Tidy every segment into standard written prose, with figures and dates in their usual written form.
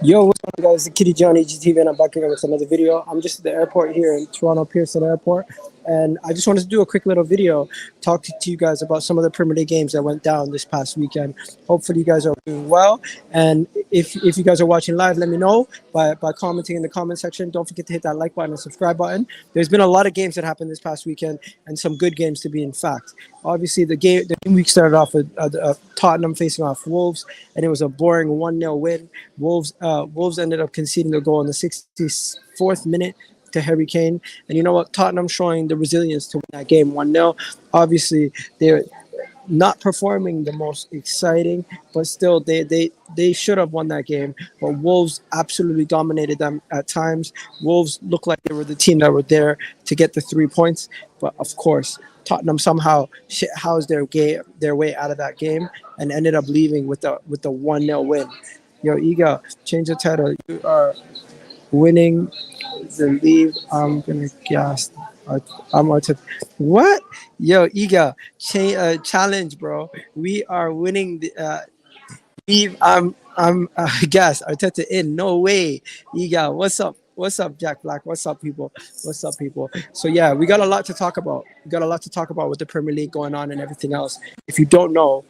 Yo, what's up, guys? It's Kitty Johnny GTV, and I'm back again with another video. I'm just at the airport here in Toronto Pearson Airport, and I just wanted to do a quick little video, talk to you guys about some of the Premier League games that went down this past weekend. Hopefully, you guys are doing well, and if you guys are watching live, let me know by commenting in the comment section. Don't forget to hit that like button and subscribe button. There's been a lot of games that happened this past weekend, and some good games to be in fact. Obviously, the game week started off with Tottenham facing off Wolves, and it was a boring 1-0 win. Wolves ended up conceding the goal in the 64th minute to Harry Kane. And you know what? Tottenham showing the resilience to win that game 1-0. Obviously, they're not performing the most exciting, but still they should have won that game. But Wolves absolutely dominated them at times. Wolves looked like they were the team that were there to get the 3 points. But of course, Tottenham somehow housed their way out of that game and ended up leaving with the 1-0 win. Yo, Iga, change the title. You are winning the league. I'm gonna gas. I'm out to what? Yo, Iga, challenge, bro. We are winning the leave. I'm gas. Arteta in. No way, Iga. What's up? What's up, Jack Black? What's up, people? What's up, people? So yeah, we got a lot to talk about. We got a lot to talk about with the Premier League going on and everything else. If you don't know,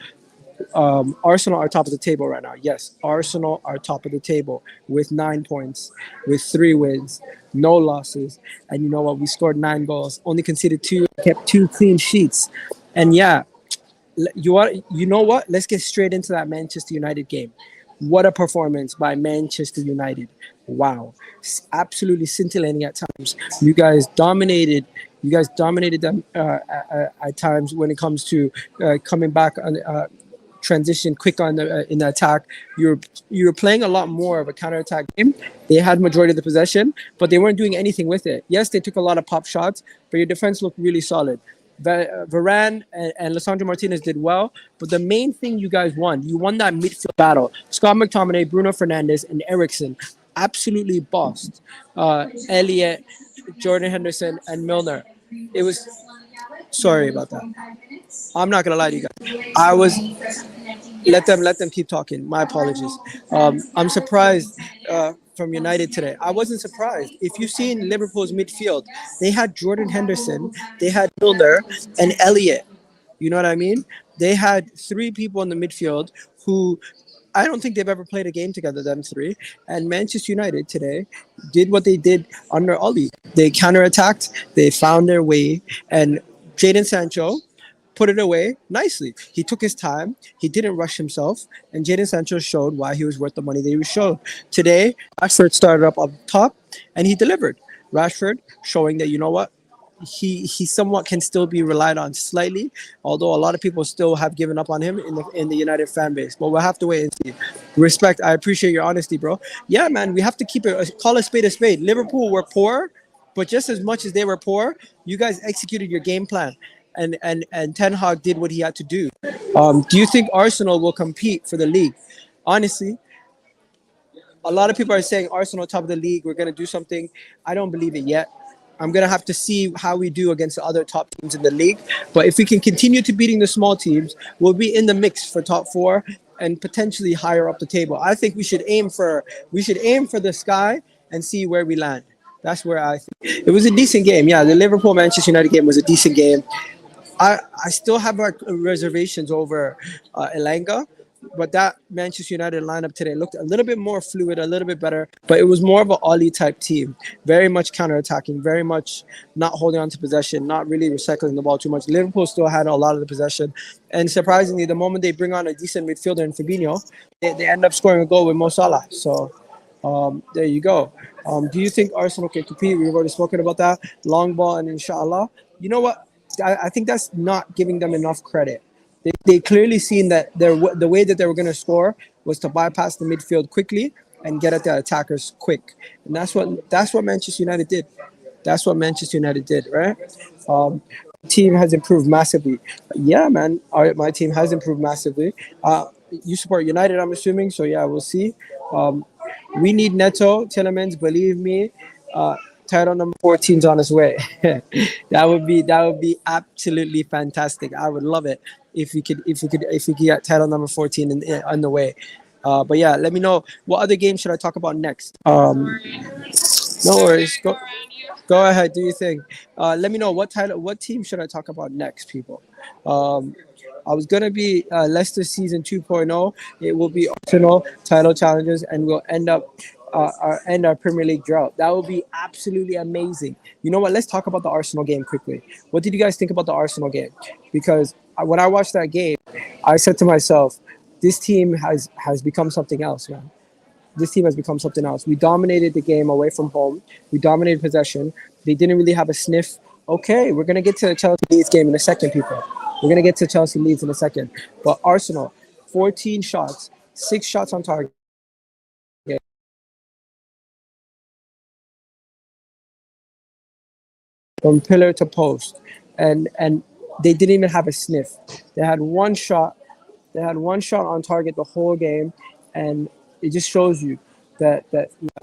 Arsenal are top of the table right now. Yes, Arsenal are top of the table with 9 points, with 3 wins, no losses. And you know what? We scored 9 goals, only conceded 2, kept 2 clean sheets. And yeah, you know what? Let's get straight into that Manchester United game. What a performance by Manchester United. Wow. Absolutely scintillating at times. You guys dominated them at times when it comes to coming back on transition quick on the in the attack. You're playing a lot more of a counter-attack game. They had majority of the possession, but they weren't doing anything with it. Yes, they took a lot of pop shots, but your defense looked really solid. Varane and Lisandro Martinez did well, but the main thing you guys won, you won that midfield battle. Scott McTominay, Bruno Fernandes, and Eriksen absolutely bossed Elliott, Jordan Henderson, and Milner. It was sorry about that. I'm not gonna lie to you guys. I was let them keep talking. My apologies. I'm surprised from United today. I wasn't surprised. If you've seen Liverpool's midfield, they had Jordan Henderson, they had Milner, and Elliott. You know what I mean? They had 3 people in the midfield who I don't think they've ever played a game together, them 3. And Manchester United today did what they did under Oli. They counterattacked, they found their way, and Jadon Sancho put it away nicely. He took his time. He didn't rush himself. And Jadon Sancho showed why he was worth the money that he was showed. Today, Rashford started up top, and he delivered. Rashford showing that, you know what, he somewhat can still be relied on slightly, although a lot of people still have given up on him in the United fan base. But we'll have to wait and see. Respect. I appreciate your honesty, bro. Yeah, man, we have to keep it. Call a spade a spade. Liverpool were poor, but just as much as they were poor, you guys executed your game plan. And Ten Hag did what he had to do. Do you think Arsenal will compete for the league? Honestly, a lot of people are saying Arsenal top of the league. We're going to do something. I don't believe it yet. I'm going to have to see how we do against the other top teams in the league. But if we can continue to beating the small teams, we'll be in the mix for top 4 and potentially higher up the table. I think we should aim for the sky and see where we land. That's where I think. It was a decent game. Yeah, the Liverpool-Manchester United game was a decent game. I still have our reservations over Elanga, but that Manchester United lineup today looked a little bit more fluid, a little bit better, but it was more of an Ollie type team, very much counter-attacking, very much not holding on to possession, not really recycling the ball too much. Liverpool still had a lot of the possession, and surprisingly, the moment they bring on a decent midfielder in Fabinho, they end up scoring a goal with Mo Salah. So there you go. Do you think Arsenal can compete? We've already spoken about that. Long ball and inshallah. You know what? I think that's not giving them enough credit. They clearly seen that the way that they were going to score was to bypass the midfield quickly and get at the attackers quick. And that's what Manchester United did. That's what Manchester United did, right? Team has improved massively. Yeah, man. My team has improved massively. You support United, I'm assuming. So yeah, we'll see. We need Neto, Tielemans, believe me. Title number 14's on its way. that would be absolutely fantastic. I would love it if we could get title number 14 on the way. But yeah, let me know what other game should I talk about next. No worries. Go ahead. Do your thing. Let me know what team should I talk about next, people. Um, I was gonna be Leicester season 2.0. It will be Arsenal title challenges, and we'll end our Premier League drought. That would be absolutely amazing. You know what? Let's talk about the Arsenal game quickly. What did you guys think about the Arsenal game? Because when I watched that game, I said to myself, this team has become something else, man. This team has become something else. We dominated the game away from home. We dominated possession. They didn't really have a sniff. Okay, we're gonna get to the Chelsea Leeds game in a second, people. We're gonna get to Chelsea Leeds in a second. But Arsenal, 14 shots, 6 shots on target, from pillar to post, and they didn't even have a sniff. They had one shot. They had one shot on target the whole game, and it just shows you that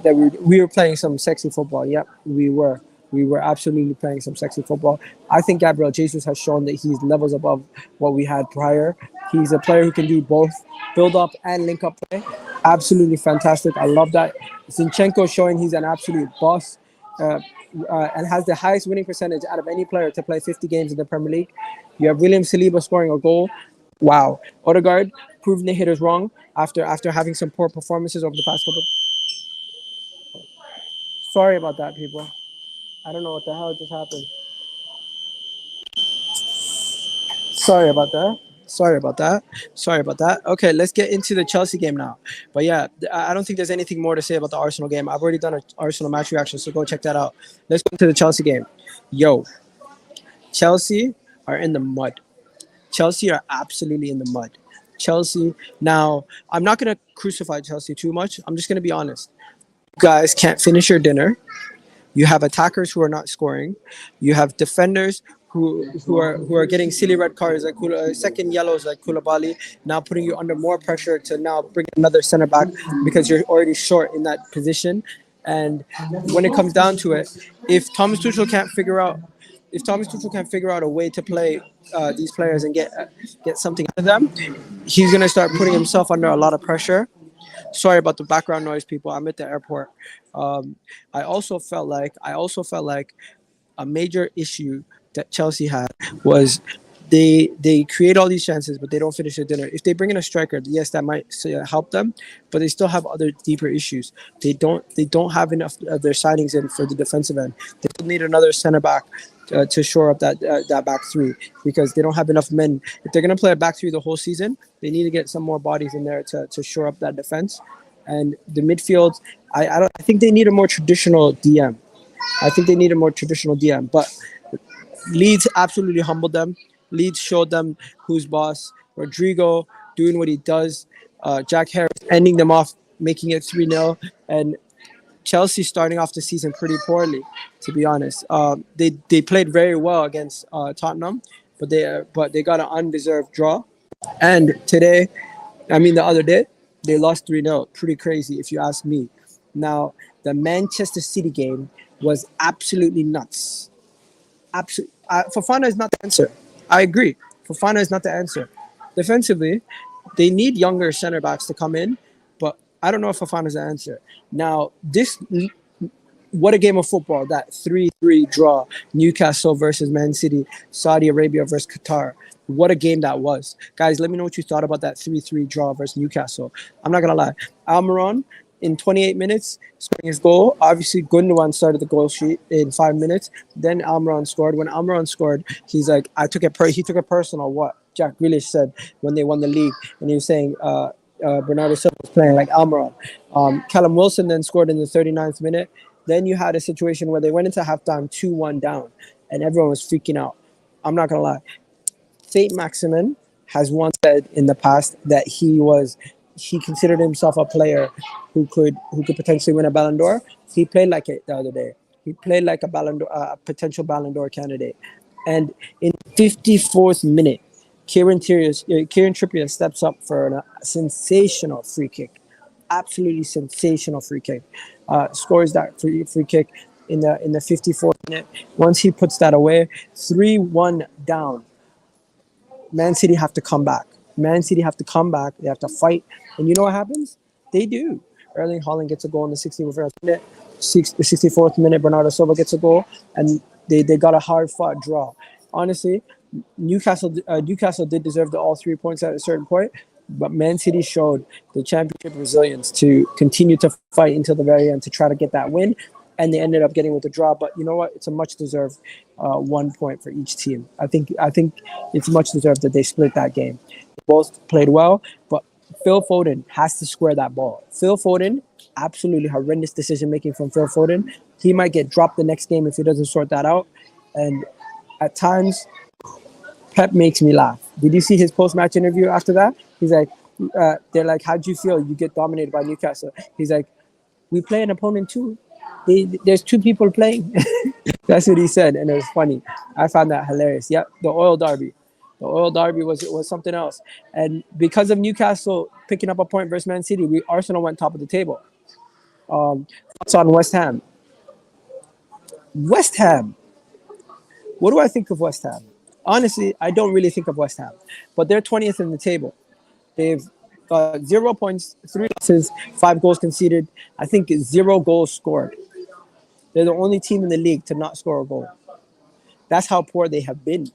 we were playing some sexy football. Yep, we were. We were absolutely playing some sexy football. I think Gabriel Jesus has shown that he's levels above what we had prior. He's a player who can do both build up and link up play. Absolutely fantastic. I love that. Zinchenko showing he's an absolute boss. Uh, and has the highest winning percentage out of any player to play 50 games in the Premier League. You have William Saliba scoring a goal. Wow. Odegaard proving the hitters wrong after having some poor performances over the past couple. Sorry about that, people. I don't know what the hell just happened. Sorry about that. Sorry about that. Sorry about that. Okay, let's get into the Chelsea game now. But yeah, I don't think there's anything more to say about the Arsenal game. I've already done an Arsenal match reaction, so go check that out. Let's go to the Chelsea game. Yo, Chelsea are in the mud. Chelsea are absolutely in the mud. Chelsea, now, I'm not going to crucify Chelsea too much. I'm just going to be honest. You guys can't finish your dinner. You have attackers who are not scoring. You have defenders who are getting silly red cards like second yellows like Koulibaly, now putting you under more pressure to now bring another center back because you're already short in that position. And when it comes down to it, if Thomas Tuchel can't figure out if Thomas Tuchel can figure out a way to play these players and get something out of them, he's gonna start putting himself under a lot of pressure. Sorry about the background noise, people. I'm at the airport. Um, I also felt like a major issue that Chelsea had was they create all these chances, but they don't finish their dinner. If they bring in a striker, yes, that might help them, but they still have other deeper issues. They don't have enough of their signings in for the defensive end. They still need another center back to shore up that back three because they don't have enough men. If they're gonna play a back three the whole season, they need to get some more bodies in there to shore up that defense. And the midfield, I think they need a more traditional DM. I think they need a more traditional DM, but Leeds absolutely humbled them. Leeds showed them who's boss. Rodrigo doing what he does. Jack Harris ending them off, making it 3-0. And Chelsea starting off the season pretty poorly, to be honest. They played very well against Tottenham, but they got an undeserved draw. And today, I mean the other day, they lost 3-0. Pretty crazy if you ask me. Now, the Manchester City game was absolutely nuts. Absolutely. Fofana is not the answer. I agree. Fofana is not the answer. Defensively, they need younger center backs to come in, but I don't know if Fofana is the answer. Now, what a game of football, that 3-3 draw, Newcastle versus Man City, Saudi Arabia versus Qatar. What a game that was. Guys, let me know what you thought about that 3-3 draw versus Newcastle. I'm not going to lie. Almiron, in 28 minutes, scoring his goal. Obviously, Gundogan started the goal sheet in 5 minutes. Then Almiron scored. When Almiron scored, he's like, he took it personal. What Jack Grealish said when they won the league. And he was saying, Bernardo Silva was playing like Almiron. Callum Wilson then scored in the 39th minute. Then you had a situation where they went into halftime 2-1 down, and everyone was freaking out. I'm not going to lie. Saint Maximin has once said in the past that he considered himself a player who could potentially win a Ballon d'Or. He played like it the other day. He played like a potential Ballon d'Or candidate. And in 54th minute, Kieran Trippier steps up for a sensational free kick. Absolutely sensational free kick. Scores that free kick in the 54th minute. Once he puts that away, 3-1 down. Man City have to come back. Man City have to come back. They have to fight. And you know what happens? They do. Erling Haaland gets a goal in the 64th minute. 64th minute, Bernardo Silva gets a goal. And they got a hard-fought draw. Honestly, Newcastle did deserve the all 3 points at a certain point. But Man City showed the championship resilience to continue to fight until the very end to try to get that win. And they ended up getting with the draw. But you know what? It's a much deserved 1 point for each team. I think it's much deserved that they split that game. They both played well, but Phil Foden has to square that ball. Phil Foden, absolutely horrendous decision making from Phil Foden. He might get dropped the next game if he doesn't sort that out. And at times, Pep makes me laugh. Did you see his post-match interview after that? He's like, they're like, how'd you feel? You get dominated by Newcastle. He's like, we play an opponent too. There's two people playing. That's what he said, and it was funny. I found that hilarious. Yep, the oil derby. The oil derby was something else. And because of Newcastle picking up a point versus Man City, Arsenal went top of the table. Thoughts on West Ham? West Ham. What do I think of West Ham? Honestly, I don't really think of West Ham. But they're 20th in the table. They've got 0 points, 3 losses, 5 goals conceded. I think 0 goals scored. They're the only team in the league to not score a goal. That's how poor they have been.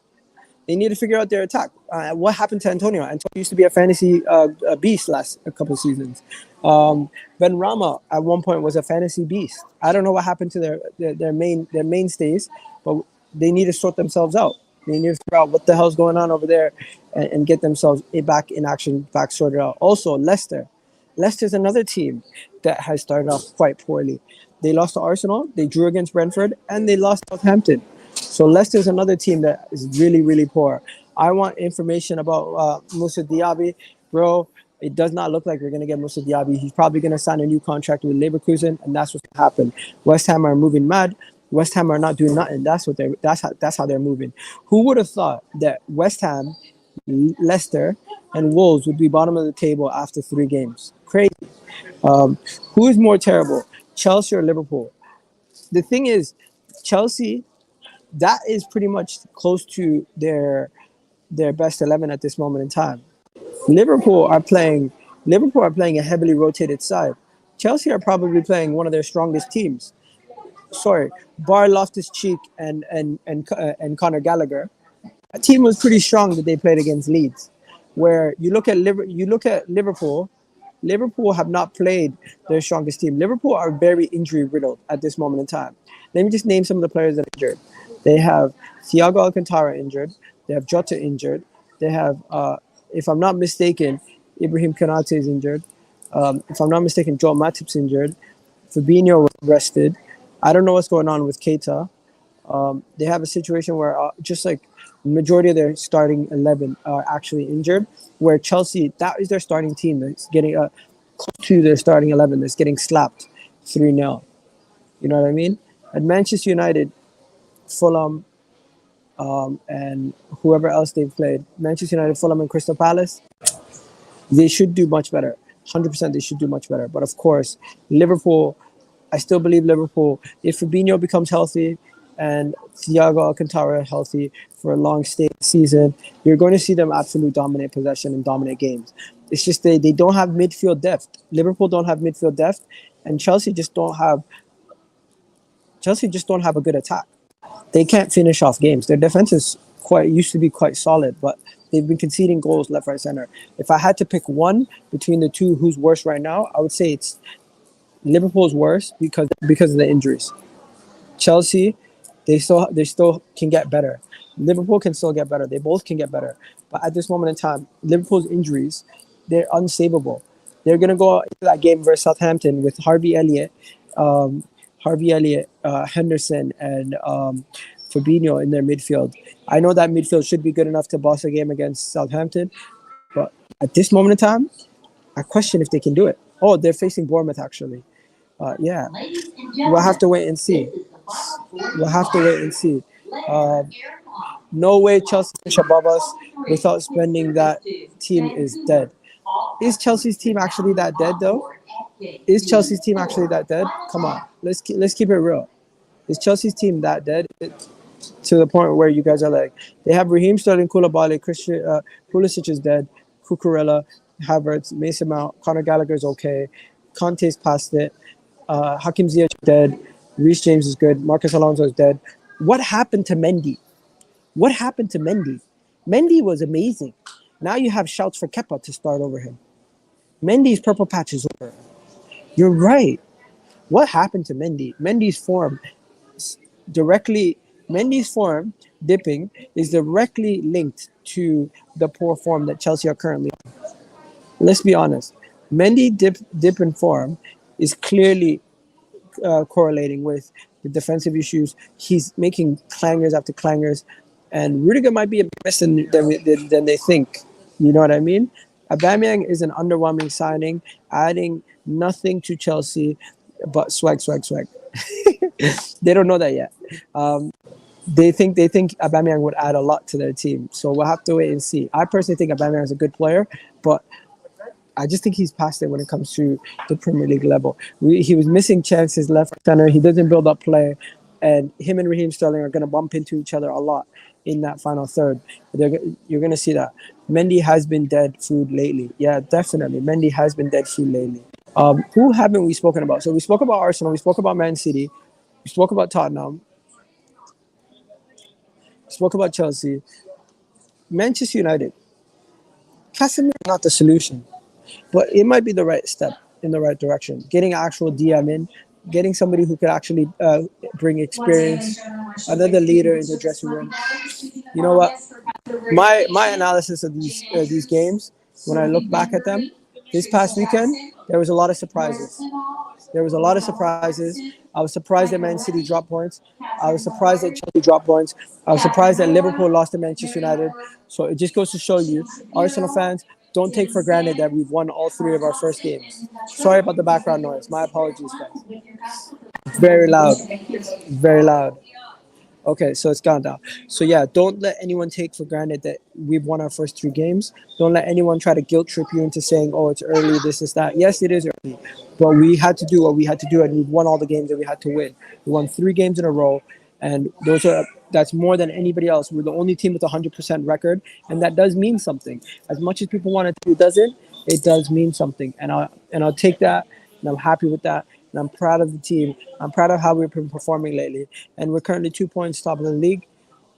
They need to figure out their attack. What happened to Antonio? Antonio used to be a fantasy beast last a couple of seasons. Ben Rama at one point was a fantasy beast. I don't know what happened to their mainstays, but they need to sort themselves out. They need to figure out what the hell's going on over there and get themselves back in action, back sorted out. Also, Leicester. Leicester's another team that has started off quite poorly. They lost to Arsenal, they drew against Brentford, and they lost to Southampton. So Leicester's another team that is really, really poor. I want information about Moussa Diaby. Bro, it does not look like we're going to get Moussa Diaby. He's probably going to sign a new contract with Leverkusen, and that's what's going to happen. West Ham are moving mad. West Ham are not doing nothing. That's how they're moving. Who would have thought that West Ham, Leicester, and Wolves would be bottom of the table after 3 games? Crazy. Who is more terrible, Chelsea or Liverpool? The thing is, Chelsea, that is pretty much close to their best 11 at this moment in time. Liverpool are playing a heavily rotated side. Chelsea are probably playing one of their strongest teams. Sorry, bar Loftus-Cheek and Conor Gallagher. That team was pretty strong that they played against Leeds. Where you look at Liverpool. Liverpool have not played their strongest team. Liverpool are very injury riddled at this moment in time. Let me just name some of the players that are injured. They have Thiago Alcantara injured. They have Jota injured. They have, if I'm not mistaken, Ibrahim Konate is injured. If I'm not mistaken, Joel Matip's injured. Fabinho was rested. I don't know what's going on with Keita. They have a situation where just like the majority of their starting 11 are actually injured, where Chelsea, that is their starting team that's getting close to their starting 11 that's getting slapped 3-0. You know what I mean? At Manchester United, Fulham, and whoever else they've played, Manchester United, Fulham, and Crystal Palace, they should do much better. 100% they should do much better. But of course, Liverpool, I still believe Liverpool, if Fabinho becomes healthy and Thiago Alcantara healthy for a long season, you're going to see them absolutely dominate possession and dominate games. It's just they don't have midfield depth. Liverpool don't have midfield depth, and Chelsea just don't have a good attack. They can't finish off games. Their defense is used to be quite solid, but they've been conceding goals left, right, center. If I had to pick one between the two, who's worse right now, I would say it's Liverpool's worse because of the injuries. Chelsea, they still can get better. Liverpool can still get better. They both can get better. But at this moment in time, Liverpool's injuries, they're unsavable. They're going to go into that game versus Southampton with Harvey Elliott, Henderson, and Fabinho in their midfield. I know that midfield should be good enough to boss a game against Southampton, but at this moment in time, I question if they can do it. Oh, they're facing Bournemouth, actually. Yeah, we'll have to wait and see. No way Chelsea finish above us without spending. That team is dead. Is Chelsea's team actually that dead, though? Is Chelsea's team actually that dead? Come on, let's keep it real. Is Chelsea's team that dead to the point where you guys are like, they have Raheem Sterling, Koulibaly, Pulisic is dead, Cucurella, Havertz, Mason Mount, Conor Gallagher's okay. Conte's past it. Hakim Ziyech is dead. Reece James is good. Marcus Alonso is dead. What happened to Mendy? What happened to Mendy? Mendy was amazing. Now you have shouts for Kepa to start over him. Mendy's purple patch is over. You're right. What happened to Mendy? Mendy's form dipping is directly linked to the poor form that Chelsea are currently on. Let's be honest. Mendy dip in form is clearly correlating with the defensive issues. He's making clangers after clangers, and Rudiger might be a bit better than they think. You know what I mean? Aubameyang is an underwhelming signing, adding nothing to Chelsea but swag. They don't know that yet. They think Aubameyang would add a lot to their team, so we'll have to wait and see. I personally think Aubameyang is a good player, but I just think he's past it when it comes to the Premier League level. He was missing chances left center. He doesn't build up play, and him and Raheem Sterling are going to bump into each other a lot in that final third. You're going to see that. Mendy has been dead food lately. Yeah, definitely. Mendy has been dead food lately. Who haven't we spoken about? So we spoke about Arsenal. We spoke about Man City. We spoke about Tottenham. We spoke about Chelsea. Manchester United. Casemiro is not the solution, but it might be the right step in the right direction. Getting actual DM in, getting somebody who could actually bring experience, another leader in the dressing room. You know what? My analysis of these games, when I look back at them, this past weekend, there was a lot of surprises. I was surprised that Man City dropped points. I was surprised that Chelsea dropped points. I was surprised that Liverpool lost to Manchester United. So it just goes to show you, Arsenal fans, don't take for granted that we've won all three of our first games. Sorry about the background noise. My apologies, guys. Very loud. Very loud. Okay, so it's gone down. So yeah, don't let anyone take for granted that we've won our first three games. Don't let anyone try to guilt trip you into saying, oh, it's early, this is that. Yes, it is early. But we had to do what we had to do, and we've won all the games that we had to win. We won 3 games in a row, and that's more than anybody else. We're the only team with a 100% record, and that does mean something. As much as people want to do, it does mean something. And I'll take that, and I'm happy with that. And I'm proud of the team. I'm proud of how we've been performing lately. And we're currently 2 points top of the league.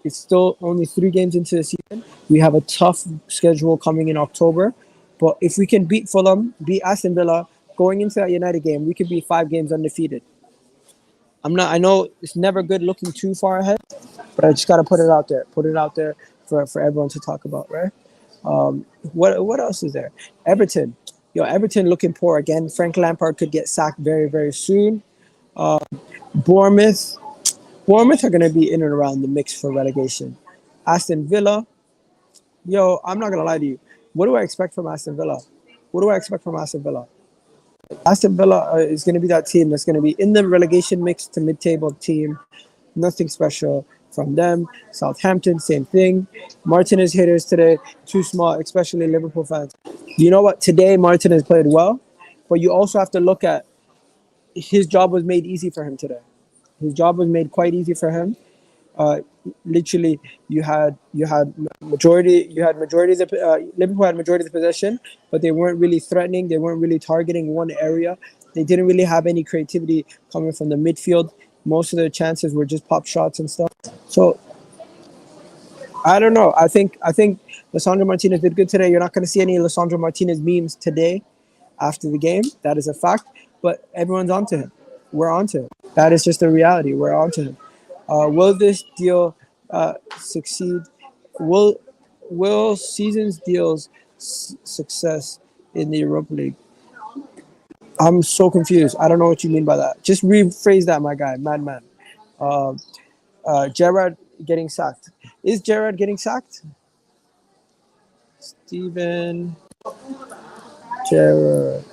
It's still only 3 games into the season. We have a tough schedule coming in October. But if we can beat Fulham, beat Aston Villa, going into that United game, we could be 5 games undefeated. I know it's never good looking too far ahead, but I just got to put it out there. Put it out there for everyone to talk about, right? What else is there? Everton. Everton looking poor again. Frank Lampard could get sacked very, very soon. Bournemouth are going to be in and around the mix for relegation. Aston Villa. I'm not going to lie to you. What do I expect from Aston Villa? Aston Villa is going to be that team that's going to be in the relegation mix to mid-table team. Nothing special from them. Southampton, same thing. Martinez haters today, too small, especially Liverpool fans. You know what? Today, Martinez played well, but you also have to look at his job was made easy for him today. His job was made quite easy for him. Literally, Liverpool had majority of the possession, but they weren't really threatening. They weren't really targeting one area. They didn't really have any creativity coming from the midfield. Most of their chances were just pop shots and stuff. So I don't know. I think Lisandro Martinez did good today. You're not going to see any Lisandro Martinez memes today after the game. That is a fact. But everyone's onto him. We're onto him. That is just the reality. We're onto him. Will this deal succeed? Will season's deals success in the Europa League? I'm so confused. I don't know what you mean by that. Just rephrase that, my guy, madman. Gerrard getting sacked. Is Gerrard getting sacked? Steven Gerrard.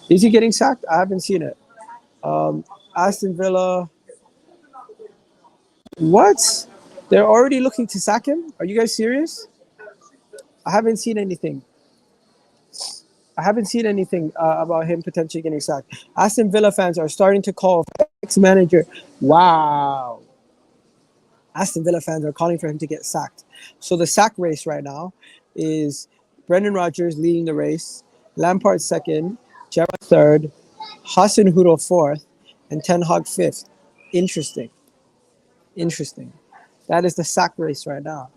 Is he getting sacked? I haven't seen it. Aston Villa. What? They're already looking to sack him? Are you guys serious? I haven't seen anything. About him potentially getting sacked. Aston Villa fans are starting to call ex-manager. Wow. Aston Villa fans are calling for him to get sacked. So the sack race right now is Brendan Rodgers leading the race, Lampard second, Gerrard third, Hassan Hudo fourth, and Ten Hag fifth. Interesting. Interesting. That is the sack race right now.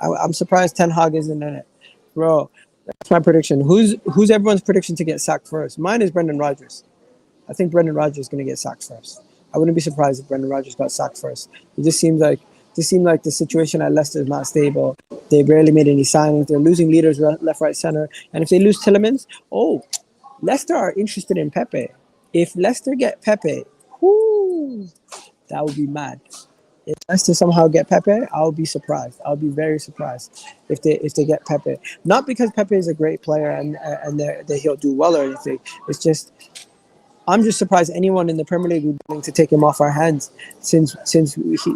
I'm surprised Ten Hag isn't in it, bro. That's my prediction. Who's everyone's prediction to get sacked first? Mine is Brendan Rodgers. I think Brendan Rodgers is going to get sacked first. I wouldn't be surprised if Brendan Rodgers got sacked first. It just seemed like the situation at Leicester is not stable. They barely made any signings. They're losing leaders left, right, center. And if they lose Tielemans, Leicester are interested in Pepe. If Leicester get Pepe, whoo, that would be mad. If Leicester somehow get Pepe, I'll be surprised. I'll be very surprised if they get Pepe. Not because Pepe is a great player and that he'll do well or anything. It's just I'm just surprised anyone in the Premier League would be willing to take him off our hands since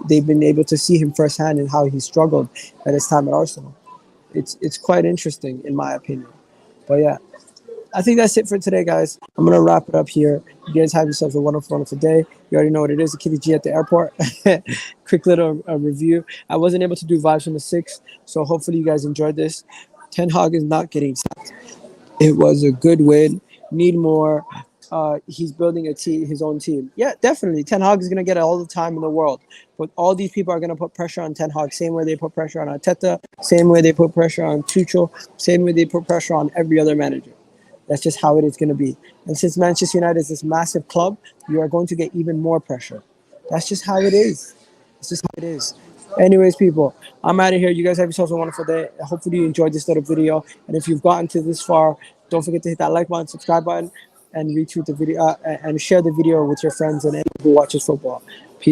they've been able to see him firsthand and how he struggled at his time at Arsenal. It's quite interesting in my opinion. But yeah, I think that's it for today, guys. I'm going to wrap it up here. You guys have yourselves a wonderful, wonderful day. You already know what it is, the Kitty G at the airport. Quick little review. I wasn't able to do vibes from the 6th, so hopefully you guys enjoyed this. Ten Hag is not getting sacked. It was a good win. Need more. He's building his own team. Yeah, definitely. Ten Hag is going to get all the time in the world. But all these people are going to put pressure on Ten Hag, same way they put pressure on Arteta, same way they put pressure on Tuchel, same way they put pressure on every other manager. That's just how it is going to be. And since Manchester United is this massive club, you are going to get even more pressure. That's just how it is. It's just how it is. Anyways, people, I'm out of here. You guys have yourselves a wonderful day. Hopefully you enjoyed this little video. And if you've gotten to this far, don't forget to hit that like button, subscribe button, and retweet the video and share the video with your friends and anyone who watches football.